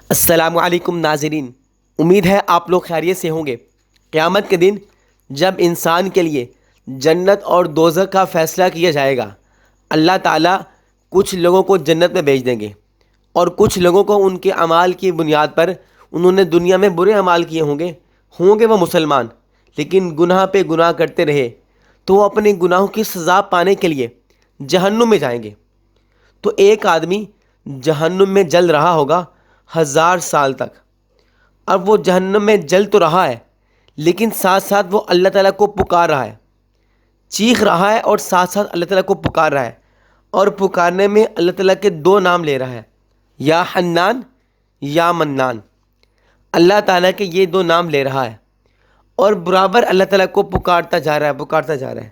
السلام علیکم ناظرین، امید ہے آپ لوگ خیریت سے ہوں گے۔ قیامت کے دن جب انسان کے لیے جنت اور دوزخ کا فیصلہ کیا جائے گا، اللہ تعالیٰ کچھ لوگوں کو جنت میں بھیج دیں گے اور کچھ لوگوں کو ان کے اعمال کی بنیاد پر، انہوں نے دنیا میں برے اعمال کیے ہوں گے وہ مسلمان، لیکن گناہ پہ گناہ کرتے رہے تو وہ اپنے گناہوں کی سزا پانے کے لیے جہنم میں جائیں گے۔ تو ایک آدمی جہنم میں جل رہا ہوگا 1000 سال تک۔ اب وہ جہنم میں جل تو رہا ہے، لیکن ساتھ ساتھ وہ اللہ تعالیٰ کو پکار رہا ہے، چیخ رہا ہے، اور ساتھ ساتھ اللہ تعالیٰ کو پکار رہا ہے، اور پکارنے میں اللہ تعالیٰ کے 2 نام لے رہا ہے، یا حنان یا منان۔ اللہ تعالیٰ کے یہ 2 نام لے رہا ہے اور برابر اللہ تعالیٰ کو پکارتا جا رہا ہے۔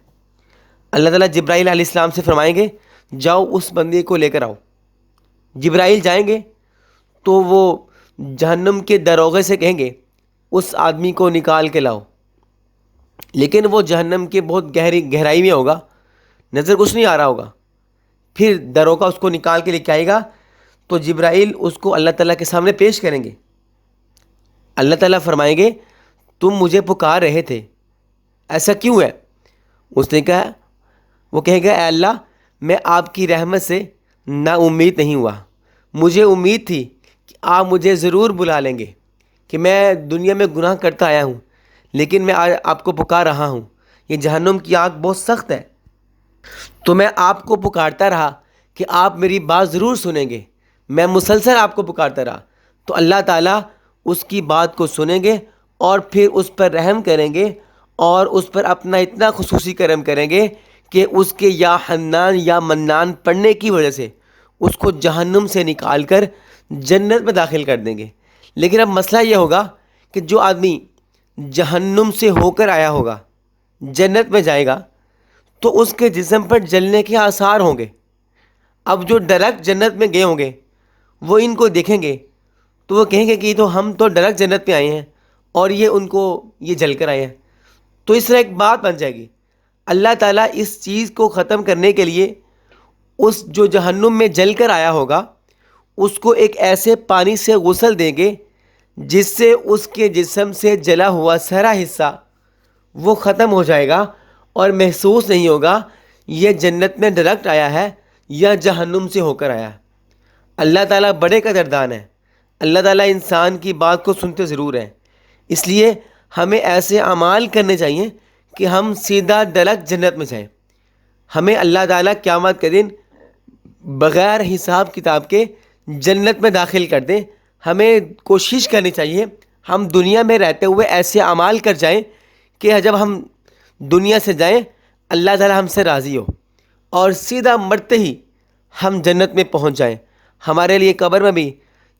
اللہ تعالیٰ جبرائیل علیہ السلام سے فرمائیں گے جاؤ اس بندے کو لے کر آؤ۔ جبرائیل جائیں گے تو وہ جہنم کے دروغے سے کہیں گے اس آدمی کو نکال کے لاؤ، لیکن وہ جہنم کے بہت گہرائی میں ہوگا، نظر کچھ نہیں آ رہا ہوگا۔ پھر دروغہ اس کو نکال کے لے کے آئے گا تو جبرائیل اس کو اللہ تعالیٰ کے سامنے پیش کریں گے۔ اللہ تعالیٰ فرمائیں گے تم مجھے پکار رہے تھے، ایسا کیوں ہے؟ اس نے کہا، وہ کہے گا اے اللہ میں آپ کی رحمت سے نا امید نہیں ہوا، مجھے امید تھی کہ آپ مجھے ضرور بلا لیں گے، کہ میں دنیا میں گناہ کرتا آیا ہوں، لیکن میں آج آپ کو پکار رہا ہوں، یہ جہنم کی آگ بہت سخت ہے، تو میں آپ کو پکارتا رہا کہ آپ میری بات ضرور سنیں گے، میں مسلسل آپ کو پکارتا رہا، تو اللہ تعالیٰ اس کی بات کو سنیں گے اور پھر اس پر رحم کریں گے اور اس پر اپنا اتنا خصوصی کرم کریں گے کہ اس کے یا حنان یا منان پڑھنے کی وجہ سے اس کو جہنم سے نکال کر جنت میں داخل کر دیں گے۔ لیکن اب مسئلہ یہ ہوگا کہ جو آدمی جہنم سے ہو کر آیا ہوگا جنت میں جائے گا تو اس کے جسم پر جلنے کے آثار ہوں گے۔ اب جو ڈائریکٹ جنت میں گئے ہوں گے وہ ان کو دیکھیں گے تو وہ کہیں گے کہ تو ہم تو ڈائریکٹ جنت میں آئے ہیں اور یہ جل کر آئے ہیں، تو اس طرح ایک بات بن جائے گی۔ اللہ تعالیٰ اس چیز کو ختم کرنے کے لیے اس جو جہنم میں جل کر آیا ہوگا اس کو ایک ایسے پانی سے غسل دیں گے جس سے اس کے جسم سے جلا ہوا سارا حصہ وہ ختم ہو جائے گا اور محسوس نہیں ہوگا یہ جنت میں ڈائریکٹ آیا ہے یا جہنم سے ہو کر آیا ہے۔ اللہ تعالیٰ بڑے قدردان ہے، اللہ تعالیٰ انسان کی بات کو سنتے ضرور ہیں، اس لیے ہمیں ایسے اعمال کرنے چاہیے کہ ہم سیدھا ڈائریکٹ جنت میں جائیں۔ ہمیں اللہ تعالیٰ قیامت کے دن بغیر حساب کتاب کے جنت میں داخل کر دیں۔ ہمیں کوشش کرنی چاہیے ہم دنیا میں رہتے ہوئے ایسے اعمال کر جائیں کہ جب ہم دنیا سے جائیں اللہ تعالیٰ ہم سے راضی ہو اور سیدھا مرتے ہی ہم جنت میں پہنچ جائیں۔ ہمارے لیے قبر میں بھی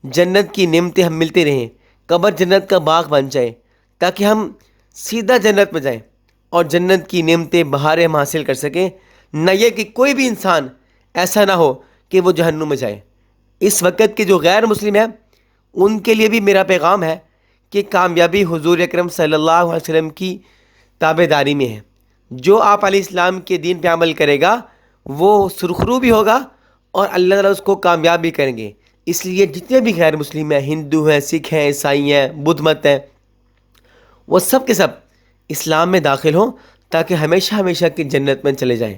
جنت کی نعمتیں ہم ملتی رہیں، قبر جنت کا باغ بن جائے تاکہ ہم سیدھا جنت میں جائیں اور جنت کی نعمتیں بہاریں ہم حاصل کر سکیں، نہ یہ کہ کوئی بھی انسان ایسا نہ ہو کہ وہ جہنم میں جائے۔ اس وقت کے جو غیر مسلم ہیں ان کے لیے بھی میرا پیغام ہے کہ کامیابی حضور اکرم صلی اللہ علیہ وسلم کی تابع داری میں ہے۔ جو آپ علیہ السلام کے دین پہ عمل کرے گا وہ سرخرو بھی ہوگا اور اللہ تعالیٰ اس کو کامیاب بھی کریں گے۔ اس لیے جتنے بھی غیر مسلم ہیں، ہندو ہیں، سکھ ہیں، عیسائی ہیں، بدھ مت ہیں، وہ سب کے سب اسلام میں داخل ہوں تاکہ ہمیشہ ہمیشہ کی جنت میں چلے جائیں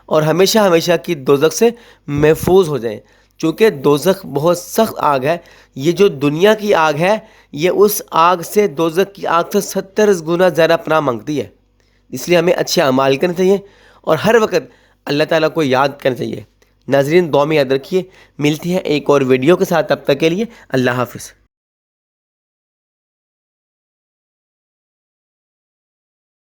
اور ہمیشہ ہمیشہ کی دوزخ سے محفوظ ہو جائیں، چونکہ دوزخ بہت سخت آگ ہے۔ یہ جو دنیا کی آگ ہے یہ اس آگ سے، دوزخ کی آگ سے 70 گنا زیادہ پناہ مانگتی ہے۔ اس لیے ہمیں اچھے اعمال کرنے چاہیے اور ہر وقت اللہ تعالیٰ کو یاد کرنا چاہیے۔ ناظرین دعا میں یاد رکھیے، ملتی ہیں ایک اور ویڈیو کے ساتھ، تب تک کے لیے اللہ حافظ۔